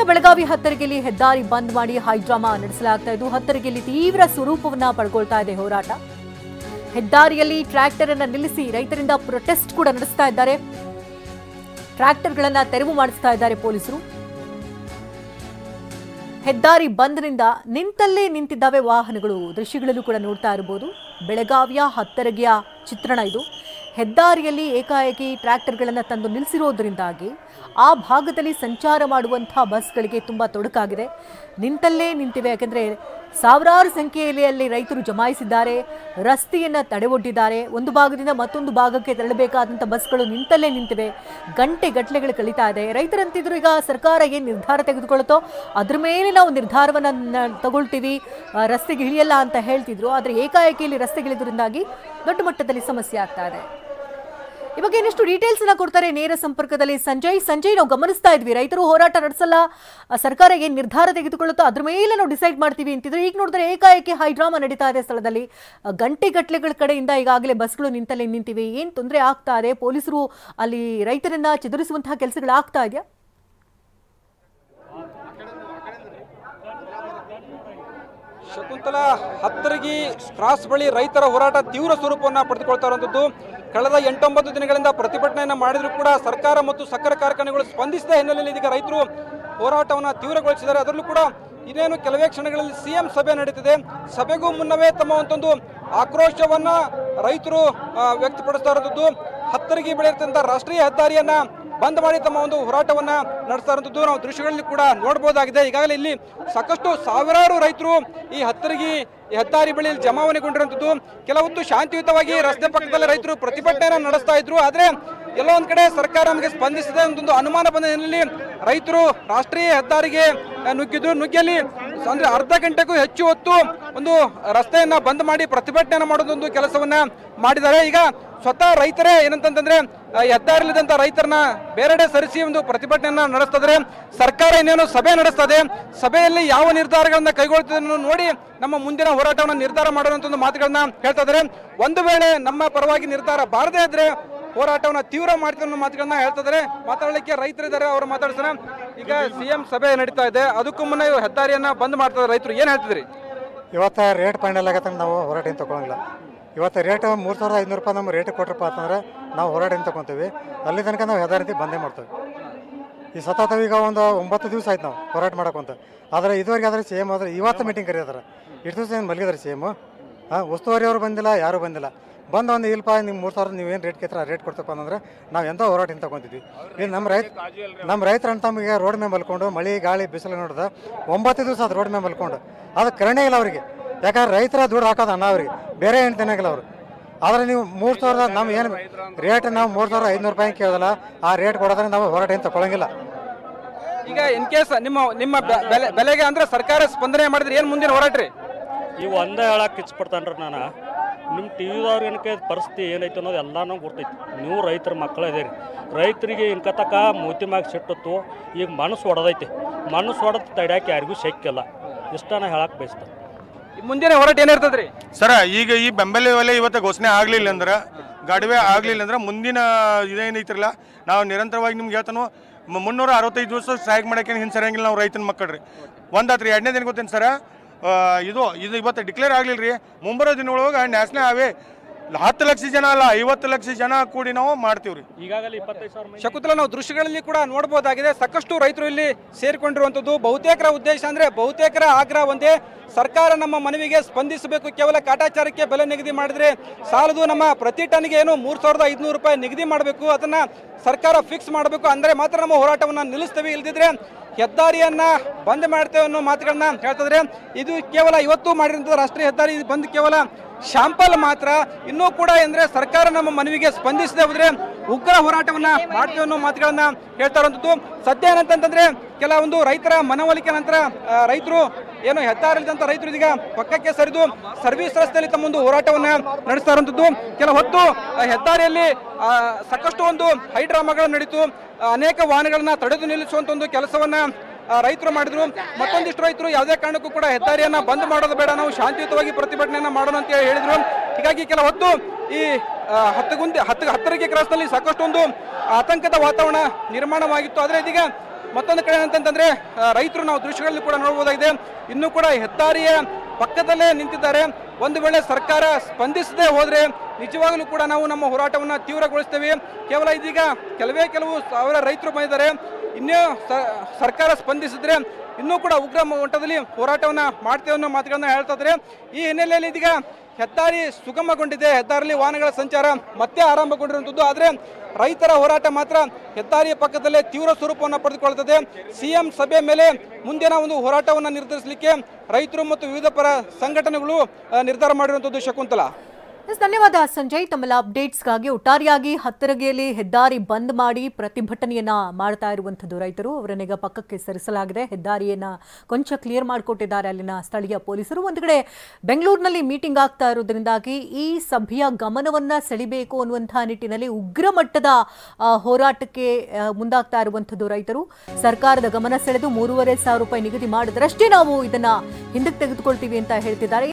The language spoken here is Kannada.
ಬೆಳಗಾವಿ ಹತ್ತರಿಗೆಯಲ್ಲಿ ಹೆದ್ದಾರಿ ಬಂದ್ ಮಾಡಿ ಹೈಡ್ರಾಮಾ ನಡೆಸಲಾಗ್ತಾ ಇದ್ದು ಹತ್ತರಿಗೆಯಲ್ಲಿ ತೀವ್ರ ಸ್ವರೂಪವನ್ನ ಪಡ್ಕೊಳ್ತಾ ಇದೆ ಹೋರಾಟ. ಹೆದ್ದಾರಿಯಲ್ಲಿ ಟ್ರ್ಯಾಕ್ಟರ್ ಅನ್ನು ನಿಲ್ಲಿಸಿ ರೈತರಿಂದ ಪ್ರೊಟೆಸ್ಟ್ ಕೂಡ ನಡೆಸ್ತಾ ಇದ್ದಾರೆ. ಟ್ರ್ಯಾಕ್ಟರ್ಗಳನ್ನ ತೆರವು ಮಾಡಿಸ್ತಾ ಇದ್ದಾರೆ ಪೊಲೀಸರು. ಹೆದ್ದಾರಿ ಬಂದ್ನಿಂದ ನಿಂತಲ್ಲೇ ನಿಂತಿದ್ದಾವೆ ವಾಹನಗಳು. ದೃಶ್ಯಗಳಲ್ಲೂ ಕೂಡ ನೋಡ್ತಾ ಇರಬಹುದು. ಬೆಳಗಾವಿಯ ಹತ್ತರಗೆಯ ಚಿತ್ರಣ ಇದು. ಹೆದ್ದಾರಿಯಲ್ಲಿ ಏಕಾಏಕಿ ಟ್ರ್ಯಾಕ್ಟರ್ಗಳನ್ನು ತಂದು ನಿಲ್ಲಿಸಿರೋದ್ರಿಂದಾಗಿ ಆ ಭಾಗದಲ್ಲಿ ಸಂಚಾರ ಮಾಡುವಂತಹ ಬಸ್ಗಳಿಗೆ ತುಂಬಾ ತೊಡಕಾಗಿದೆ. ನಿಂತಲ್ಲೇ ನಿಂತಿವೆ. ಯಾಕೆಂದ್ರೆ ಸಾವಿರಾರು ಸಂಖ್ಯೆಯಲ್ಲಿ ರೈತರು ಜಮಾಯಿಸಿದ್ದಾರೆ. ರಸ್ತೆಯನ್ನ ತಡೆವೊಡ್ಡಿದ್ದಾರೆ. ಒಂದು ಭಾಗದಿಂದ ಮತ್ತೊಂದು ಭಾಗಕ್ಕೆ ತೆರಳಬೇಕಾದಂಥ ಬಸ್ಗಳು ನಿಂತಲ್ಲೇ ನಿಂತಿವೆ. ಗಂಟೆಗಟ್ಟಲೆಗಳು ಕಳೀತಾ ಇದೆ. ರೈತರಂತಿದ್ರು ಈಗ ಸರ್ಕಾರ ಏನು ನಿರ್ಧಾರ ತೆಗೆದುಕೊಳ್ಳುತ್ತೋ ಅದ್ರ ಮೇಲೆ ನಾವು ನಿರ್ಧಾರವನ್ನು ತಗೊಳ್ತೀವಿ, ರಸ್ತೆಗೆ ಇಳಿಯಲ್ಲ ಅಂತ ಹೇಳ್ತಿದ್ರು. ಆದರೆ ಏಕಾಏಕಿಯಲ್ಲಿ ರಸ್ತೆಗಿಳಿದ್ರಿಂದಾಗಿ ದೊಡ್ಡ ಮಟ್ಟದಲ್ಲಿ ಸಮಸ್ಯೆ ಆಗ್ತಾ ಇದೆ. ಈ ಬಗ್ಗೆ ಇನ್ನಷ್ಟು ಡೀಟೇಲ್ಸ್ ಅನ್ನ ಕೊಡ್ತಾರೆ ನೇರ ಸಂಪರ್ಕದಲ್ಲಿ ಸಂಜಯ್. ನಾವು ಗಮನಿಸ್ತಾ ಇದ್ವಿ ರೈತರು ಹೋರಾಟ ನಡೆಸಲ್ಲ, ಸರ್ಕಾರ ಏನ್ ನಿರ್ಧಾರ ತೆಗೆದುಕೊಳ್ಳುತ್ತೋ ಅದ್ರ ಮೇಲೆ ನಾವು ಡಿಸೈಡ್ ಮಾಡ್ತೀವಿ ಅಂತಿದ್ರು. ಈಗ ನೋಡಿದ್ರೆ ಏಕಾಏಕಿ ಹೈಡ್ರಾಮಾ ನಡೀತಾ ಇದೆ ಸ್ಥಳದಲ್ಲಿ. ಗಂಟೆಗಟ್ಟಲೆಗಳ ಕಡೆಯಿಂದ ಈಗಾಗಲೇ ಬಸ್ಗಳು ನಿಂತಲ್ಲೇ ನಿಂತಿವೆ. ಏನ್ ತೊಂದರೆ ಆಗ್ತಾ ಇದೆ? ಪೊಲೀಸರು ಅಲ್ಲಿ ರೈತರನ್ನ ಚದುರಿಸುವಂತಹ ಕೆಲಸಗಳು ಆಗ್ತಾ ಇದೆಯಾ? ಶಕುಂತಲಾ, ಹತ್ತರಗಿ ಕ್ರಾಸ್ ಬಳಿ ರೈತರ ಹೋರಾಟ ತೀವ್ರ ಸ್ವರೂಪವನ್ನು ಪಡೆದುಕೊಳ್ತಾ ಇರುವಂಥದ್ದು. ಕಳೆದ 8-9 ದಿನಗಳಿಂದ ಪ್ರತಿಭಟನೆಯನ್ನು ಮಾಡಿದರೂ ಕೂಡ ಸರ್ಕಾರ ಮತ್ತು ಸಕ್ಕರೆ ಕಾರ್ಖಾನೆಗಳು ಸ್ಪಂದಿಸಿದ ಹಿನ್ನೆಲೆಯಲ್ಲಿ ಇದೀಗ ರೈತರು ಹೋರಾಟವನ್ನು ತೀವ್ರಗೊಳಿಸಿದ್ದಾರೆ. ಅದರಲ್ಲೂ ಕೂಡ ಇನ್ನೇನು ಕೆಲವೇ ಕ್ಷಣಗಳಲ್ಲಿ ಸಿಎಂ ಸಭೆ ನಡೀತಿದೆ. ಸಭೆಗೂ ಮುನ್ನವೇ ತಮ್ಮ ಒಂದೊಂದು ಆಕ್ರೋಶವನ್ನು ರೈತರು ವ್ಯಕ್ತಪಡಿಸ್ತಾ ಇರುವಂಥದ್ದು. ಹತ್ತರಗಿ ಬೆಳೆಯುವಂಥ ರಾಷ್ಟ್ರೀಯ ಹೆದ್ದಾರಿಯನ್ನ ಬಂದ್ ಮಾಡಿ ತಮ್ಮ ಒಂದು ಹೋರಾಟವನ್ನ ನಡೆಸ್ತಾ ಇರುವಂಥದ್ದು ನಾವು ದೃಶ್ಯಗಳಲ್ಲಿ ಕೂಡ ನೋಡಬಹುದಾಗಿದೆ. ಈಗಾಗಲೇ ಇಲ್ಲಿ ಸಾಕಷ್ಟು ಸಾವಿರಾರು ರೈತರು ಈ ಹತ್ತರಗಿ ಹೆದ್ದಾರಿ ಬಳಿಯಲ್ಲಿ ಜಮಾವಣೆಗೊಂಡಿರುವಂಥದ್ದು. ಕೆಲವೊಂದು ಶಾಂತಿಯುತವಾಗಿ ರಸ್ತೆ ಪಕ್ಕದಲ್ಲಿ ರೈತರು ಪ್ರತಿಭಟನೆಯನ್ನು ನಡೆಸ್ತಾ ಇದ್ರು. ಆದರೆ ಎಲ್ಲೋ ಒಂದ್ ಕಡೆ ಸರ್ಕಾರ ನಮಗೆ ಸ್ಪಂದಿಸಿದೆ ಒಂದು ಅನುಮಾನ ಬಂದ ಹಿನ್ನೆಲೆಯಲ್ಲಿ ರೈತರು ರಾಷ್ಟ್ರೀಯ ಹೆದ್ದಾರಿಗೆ ನುಗ್ಗಿಯಲ್ಲಿ ಅಂದ್ರೆ ಅರ್ಧ ಗಂಟೆಗೂ ಹೆಚ್ಚು ಹೊತ್ತು ಒಂದು ರಸ್ತೆಯನ್ನ ಬಂದ್ ಮಾಡಿ ಪ್ರತಿಭಟನೆಯನ್ನು ಮಾಡೋದೊಂದು ಕೆಲಸವನ್ನ ಮಾಡಿದ್ದಾರೆ. ಈಗ ಸ್ವತಃ ರೈತರೇ ಏನಂತಂದ್ರೆ ಹೆದ್ದಾರಿಲಿದ್ದಂತ ರೈತರನ್ನ ಬೇರೆಡೆ ಸರಿಸಿ ಒಂದು ಪ್ರತಿಭಟನೆಯನ್ನ ನಡೆಸ್ತಿದ್ರೆ ಸರ್ಕಾರ ಇನ್ನೇನು ಸಭೆ ನಡೆಸ್ತದೆ. ಸಭೆಯಲ್ಲಿ ಯಾವ ನಿರ್ಧಾರಗಳನ್ನ ಕೈಗೊಳ್ಳುತ್ತದೆ ನೋಡಿ ನಮ್ಮ ಮುಂದಿನ ಹೋರಾಟವನ್ನು ನಿರ್ಧಾರ ಮಾಡುವಂತ ಒಂದು ಮಾತುಗಳನ್ನ ಹೇಳ್ತಾ ಇದ್ದಾರೆ. ಒಂದು ವೇಳೆ ನಮ್ಮ ಪರವಾಗಿ ನಿರ್ಧಾರ ಬಾರದೇ ಇದ್ರೆ ಹೋರಾಟವನ್ನು ತೀವ್ರ ಮಾಡ್ತೀವಿ ಅನ್ನೋ ಮಾತುಗಳನ್ನ ಹೇಳ್ತಾ ಇದ್ದಾರೆ. ಮಾತಾಡಲಿಕ್ಕೆ ರೈತರಿದ್ದಾರೆ, ಅವರು ಮಾತಾಡ್ಸೋಣ. ಈಗ ಸಿಎಂ ಸಭೆ ನಡೀತಾ ಇದೆ, ಅದಕ್ಕೂ ಮುನ್ನ ಹೆದ್ದಾರಿಯನ್ನ ಬಂದ್ ಮಾಡ್ತಾರೆ ರೈತರು, ಏನ್ ಹೇಳ್ತಿದ್ರಿ? ಇವತ್ತು ರೇಟ್ ಫೈನಲ್ ಆಗತ್ತೆ, ನಾವು ಹೋರಾಟ ಏನು ತಗೊಳಂಗಿಲ್ಲ. ಇವತ್ತು ರೇಟ್ 3500 ರೂಪಾಯಿ ನಮ್ಮ ರೇಟ್ ಕೊಟ್ರಪ್ಪ ಅಂತಂದ್ರೆ ನಾವು ಹೋರಾಟ ಏನು ತಗೊತೀವಿ. ಅಲ್ಲಿ ತನಕ ನಾವು ಹೆದ್ದಾರಿ ಬಂದೇ ಮಾಡ್ತೇವೆ. ಈ ಸತತ ಈಗ ಒಂದು 9 ದಿವಸ ಆಯ್ತು ನಾವು ಹೋರಾಟ ಮಾಡೋಕ್ಕಂತ. ಆದರೆ ಇದುವರೆಗೆ ಆದರೆ ಸಿ ಎಮ್ ಆದರೆ ಇವತ್ತು ಮೀಟಿಂಗ್ ಕರೆಯೋದಾರೆ. ಇಷ್ಟು ದಿವಸ ಏನು ಮಲಗಿದಾರೆ ಸಿ ಎಮ್. ಉಸ್ತುವಾರಿ ಅವರು ಬಂದಿಲ್ಲ, ಯಾರೂ ಬಂದಿಲ್ಲ. ಬಂದು ಒಂದು ಇಲ್ಪ ನಿಮ್ಮ 3000 ನೀವೇನು ರೇಟ್ ಕೇಳ್ತಾರೆ ರೇಟ್ ಕೊಡ್ತಪ್ಪ ಅಂತಂದ್ರೆ ನಾವು ಎಂಥ ಹೋರಾಟ ಏನು ತಗೊತಿದ್ವಿ. ಈಗ ನಮ್ಮ ರೈತರ ತಮಗೆ ರೋಡ್ ಮೇಲೆ ಮಲ್ಕೊಂಡು ಮಳೆ ಗಾಳಿ ಬಿಸಿಲು ನೋಡಿದ 9 ದಿವಸ ಅದು ರೋಡ್ ಮೇಲೆ ಮಲ್ಕೊಂಡು ಅದು ಕರುಣೆ ಇಲ್ಲ ಅವರಿಗೆ. ಯಾಕಂದ್ರೆ ರೈತರ ದುಡ್ಡು ಹಾಕೋದು ಅನ್ನ ಅವ್ರಿಗೆ, ಬೇರೆ ಏನು ತಿನ್ನಂಗಿಲ್ಲ ಅವರು. ಆದರೆ ನೀವು 3000 ನಮ್ಮ ಏನು ರೇಟ್ ನಾವು 3500 ರೂಪಾಯಿ ಕೇಳೋದಲ್ಲ, ಆ ರೇಟ್ ಕೊಡೋದ್ರೆ ನಾವು ಹೋರಾಟ ಏನು ತಗೊಳಂಗಿಲ್ಲ. ಈಗ ಇನ್ ಕೇಸ್ ನಿಮ್ಮ ಬೆಲೆಗೆ ಅಂದ್ರೆ ಸರ್ಕಾರ ಸ್ಪಂದನೆ ಮಾಡಿದ್ರೆ ಏನು ಮುಂದಿನ ಹೋರಾಟ ರೀ? ಇವು ಒಂದೇ ಹೇಳಕ್ಕೆ ಇಚ್ಛಪಡ್ತಾನ್ರಿ ನಾನು. ನಿಮ್ಮ ಟಿ ವಿದವ್ರು ಏನಕ್ಕೆ ಪರಿಸ್ಥಿತಿ ಏನೈತೆ ಅನ್ನೋದು ಎಲ್ಲನೂ ಗೊತ್ತೈತಿ. ನೀವು ರೈತರ ಮಕ್ಕಳು ಇದೀರಿ. ರೈತರಿಗೆ ಇನ್ಕತಕ್ಕ ಮೂತಿ ಮ್ಯಾಗ ಸಿಟ್ಟತ್ತು. ಈಗ ಮನಸ್ಸು ಹೊಡೆದೈತಿ. ಮನಸ್ಸು ಹೊಡೆದು ತಡ್ಯಾಕೆ ಯಾರಿಗೂ ಶಕ್ಕಿಲ್ಲ. ಇಷ್ಟನ ಹೇಳಕ್ಕೆ ಬಯಸ್ತಾರೆ. ಮುಂದಿನ ಹೋರಾಟ ಏನಿರ್ತದ್ರಿ ಸರ? ಈಗ ಈ ಬೆಂಬಲ ಬೆಲೆ ಇವತ್ತು ಘೋಷಣೆ ಆಗಲಿಲ್ಲ ಅಂದ್ರೆ, ಗಡುವೆ ಆಗಲಿಲ್ಲ ಅಂದ್ರೆ ಮುಂದಿನ ಇದೇನೈತಿರಲ್ಲ ನಾವು ನಿರಂತರವಾಗಿ ನಿಮ್ಗೆ ಹೇಳ್ತಾನು 365 ದಿವಸ ಸ್ಟ್ರೈಕ್ ಮಾಡೋಕೆ ಹಿಂದೆ ಸರಿಯಂಗಿಲ್ಲ ನಾವು ರೈತನ ಮಕ್ಕಳ್ರಿ. ಒಂದಾತ್ರಿ. ಎರಡನೇ ದಿನ ಗೊತ್ತೇನು ಸರ, ಇದು ಇವತ್ತು ಡಿಕ್ಲೇರ್ ಆಗಲಿಲ್ಲ ರೀ. ಮುಂಬರೋ ದಿನಗಳೊಳಗೆ ನ್ಯಾಷನಲ್ ಹಾವೇ 10 ಲಕ್ಷ ಜನ ಅಲ್ಲ 50 ಲಕ್ಷ ಜನ ಕೂಡಿ ನಾವು ಮಾಡ್ತೀವ್ರಿ. ಈಗಾಗಲೇ 25,000 ಶಕುಂತಲಾ, ನಾವು ದೃಶ್ಯಗಳಲ್ಲಿ ಕೂಡ ನೋಡಬಹುದಾಗಿದೆ. ಸಾಕಷ್ಟು ರೈತರು ಇಲ್ಲಿ ಸೇರಿಕೊಂಡಿರುವಂಥದ್ದು. ಬಹುತೇಕರ ಉದ್ದೇಶ ಅಂದ್ರೆ ಬಹುತೇಕರ ಆಗ್ರಹ ಒಂದೇ, ಸರ್ಕಾರ ನಮ್ಮ ಮನವಿಗೆ ಸ್ಪಂದಿಸಬೇಕು. ಕೇವಲ ಕಾಟಾಚಾರಕ್ಕೆ ಬೆಲೆ ನಿಗದಿ ಮಾಡಿದ್ರೆ ಸಾಲದು. ನಮ್ಮ ಪ್ರತಿ ಟನ್ಗೆ ಏನು 3500 ರೂಪಾಯಿ ನಿಗದಿ ಮಾಡಬೇಕು, ಅದನ್ನ ಸರ್ಕಾರ ಫಿಕ್ಸ್ ಮಾಡಬೇಕು. ಅಂದ್ರೆ ಮಾತ್ರ ನಮ್ಮ ಹೋರಾಟವನ್ನ ನಿಲ್ಲಿಸ್ತೇವೆ, ಇಲ್ದಿದ್ರೆ ಹೆದ್ದಾರಿಯನ್ನ ಬಂದ್ ಮಾಡ್ತೇವೆ ಅನ್ನೋ ಮಾತುಗಳನ್ನ ಹೇಳ್ತಿದ್ರೆ. ಇದು ಕೇವಲ ಇವತ್ತು ಮಾಡಿರುವಂತಹ ರಾಷ್ಟ್ರೀಯ ಹೆದ್ದಾರಿ ಬಂದ್ ಕೇವಲ ಶಾಂಪಲ್ ಮಾತ್ರ. ಇನ್ನೂ ಕೂಡ ಅಂದ್ರೆ ಸರ್ಕಾರ ನಮ್ಮ ಮನವಿಗೆ ಸ್ಪಂದಿಸದೆ ಹೋದ್ರೆ ಉಗ್ರ ಹೋರಾಟವನ್ನ ಮಾಡ್ತೇವೆ ಅನ್ನೋ ಮಾತುಗಳನ್ನ ಹೇಳ್ತಾ ಇರುವಂಥದ್ದು. ಸದ್ಯ ಏನಂತಂದ್ರೆ ಕೆಲವೊಂದು ರೈತರ ಮನವೊಲಿಕೆ ನಂತರ ರೈತರು ಏನು ಹೆದ್ದಾರಿದಂತ ರೈತರು ಇದೀಗ ಪಕ್ಕಕ್ಕೆ ಸರಿದು ಸರ್ವಿಸ್ ರಸ್ತೆಯಲ್ಲಿ ತಮ್ಮ ಒಂದು ಹೋರಾಟವನ್ನ ನಡೆಸ್ತಾ ಇರುವಂಥದ್ದು. ಕೆಲ ಹೊತ್ತು ಹೆದ್ದಾರಿಯಲ್ಲಿ ಸಾಕಷ್ಟು ಒಂದು ಹೈಡ್ರಾಮಾಗಳು ನಡೀತು. ಅನೇಕ ವಾಹನಗಳನ್ನ ತಡೆದು ನಿಲ್ಲಿಸುವಂತ ಒಂದು ಕೆಲಸವನ್ನ ರೈತರು ಮಾಡಿದ್ರು. ಮತ್ತೊಂದಿಷ್ಟು ರೈತರು ಯಾವುದೇ ಕಾರಣಕ್ಕೂ ಕೂಡ ಹೆದ್ದಾರಿಯನ್ನ ಬಂದ್ ಮಾಡೋದು ಬೇಡ, ನಾವು ಶಾಂತಿಯುತವಾಗಿ ಪ್ರತಿಭಟನೆಯನ್ನ ಮಾಡೋಣ ಅಂತ ಹೇಳಿದ್ರು. ಹೀಗಾಗಿ ಕೆಲ ಹೊತ್ತು ಈ ಹತ್ತರಗಿ ಕ್ರಾಸ್ನಲ್ಲಿ ಸಾಕಷ್ಟು ಒಂದು ಆತಂಕದ ವಾತಾವರಣ ನಿರ್ಮಾಣವಾಗಿತ್ತು. ಆದರೆ ಇದೀಗ ಮತ್ತೊಂದು ಕಡೆ ಅಂತಂದ್ರೆ ರೈತರು ನಾವು ದೃಶ್ಯಗಳಲ್ಲಿ ಕೂಡ ನೋಡಬಹುದಾಗಿದೆ, ಇನ್ನೂ ಕೂಡ ಹೆದ್ದಾರಿಯ ಪಕ್ಕದಲ್ಲೇ ನಿಂತಿದ್ದಾರೆ. ಒಂದು ವೇಳೆ ಸರ್ಕಾರ ಸ್ಪಂದಿಸದೆ ಹೋದ್ರೆ ನಿಜವಾಗಲೂ ಕೂಡ ನಾವು ನಮ್ಮ ಹೋರಾಟವನ್ನು ತೀವ್ರಗೊಳಿಸ್ತೇವೆ. ಕೇವಲ ಇದೀಗ ಕೆಲವು ಸಾವಿರ ರೈತರು ಬಂದಿದ್ದಾರೆ, ಇನ್ನೂ ಸರ್ಕಾರ ಸ್ಪಂದಿಸಿದ್ರೆ ಇನ್ನೂ ಕೂಡ ಉಗ್ರ ಮಟ್ಟದಲ್ಲಿ ಹೋರಾಟವನ್ನು ಮಾಡ್ತೇವೆ ಅನ್ನೋ ಮಾತುಗಳನ್ನ ಹೇಳ್ತಾ ಇದ್ದಾರೆ. ಈ ಹಿನ್ನೆಲೆಯಲ್ಲಿ ಇದೀಗ ಹೆದ್ದಾರಿ ಸುಗಮಗೊಂಡಿದೆ, ಹೆದ್ದಾರಿಯಲ್ಲಿ ವಾಹನಗಳ ಸಂಚಾರ ಮತ್ತೆ ಆರಂಭಗೊಂಡಿರುವಂಥದ್ದು. ಆದರೆ ರೈತರ ಹೋರಾಟ ಮಾತ್ರ ಹೆದ್ದಾರಿಯ ಪಕ್ಕದಲ್ಲೇ ತೀವ್ರ ಸ್ವರೂಪವನ್ನು ಪಡೆದುಕೊಳ್ಳುತ್ತದೆ. ಸಿಎಂ ಸಭೆ ಮೇಲೆ ಮುಂದಿನ ಒಂದು ಹೋರಾಟವನ್ನು ನಿರ್ಧರಿಸಲಿಕ್ಕೆ ರೈತರು ಮತ್ತು ವಿವಿಧ ಪರ ಸಂಘಟನೆಗಳು ನಿರ್ಧಾರ ಮಾಡಿರುವಂಥದ್ದು. ಶಕುಂತಲಾ, ಧನ್ಯವಾದ ಸಂಜಯ್. ತಮ್ಮೆಲ್ಲ ಅಪ್ಡೇಟ್ಸ್ಗಾಗಿ. ಒಟ್ಟಾರೆಯಾಗಿ ಹತ್ತರಗೆಯಲ್ಲಿ ಹೆದ್ದಾರಿ ಬಂದ್ ಮಾಡಿ ಪ್ರತಿಭಟನೆಯನ್ನ ಮಾಡ್ತಾ ಇರುವಂಥದ್ದು ರೈತರು. ಅವರನ್ನೀಗ ಪಕ್ಕಕ್ಕೆ ಸರಿಸಲಾಗಿದೆ. ಹೆದ್ದಾರಿಯನ್ನ ಕೊಂಚ ಕ್ಲಿಯರ್ ಮಾಡಿಕೊಟ್ಟಿದ್ದಾರೆ ಅಲ್ಲಿನ ಸ್ಥಳೀಯ ಪೊಲೀಸರು. ಒಂದು ಕಡೆ ಬೆಂಗಳೂರಿನಲ್ಲಿ ಮೀಟಿಂಗ್ ಆಗ್ತಾ ಇರೋದ್ರಿಂದಾಗಿ ಈ ಸಭೆಯ ಗಮನವನ್ನ ಸೆಳಿಬೇಕು ಅನ್ನುವಂತಹ ನಿಟ್ಟಿನಲ್ಲಿ ಉಗ್ರ ಮಟ್ಟದ ಹೋರಾಟಕ್ಕೆ ಮುಂದಾಗ್ತಾ ಇರುವಂಥದ್ದು ರೈತರು. ಸರ್ಕಾರದ ಗಮನ ಸೆಳೆದು 3,500 ರೂಪಾಯಿ ನಿಗದಿ ಮಾಡಿದ್ರಷ್ಟೇ ನಾವು ಇದನ್ನ ಹಿಂದಕ್ಕೆ ತೆಗೆದುಕೊಳ್ತೀವಿ ಅಂತ ಹೇಳ್ತಿದ್ದಾರೆ.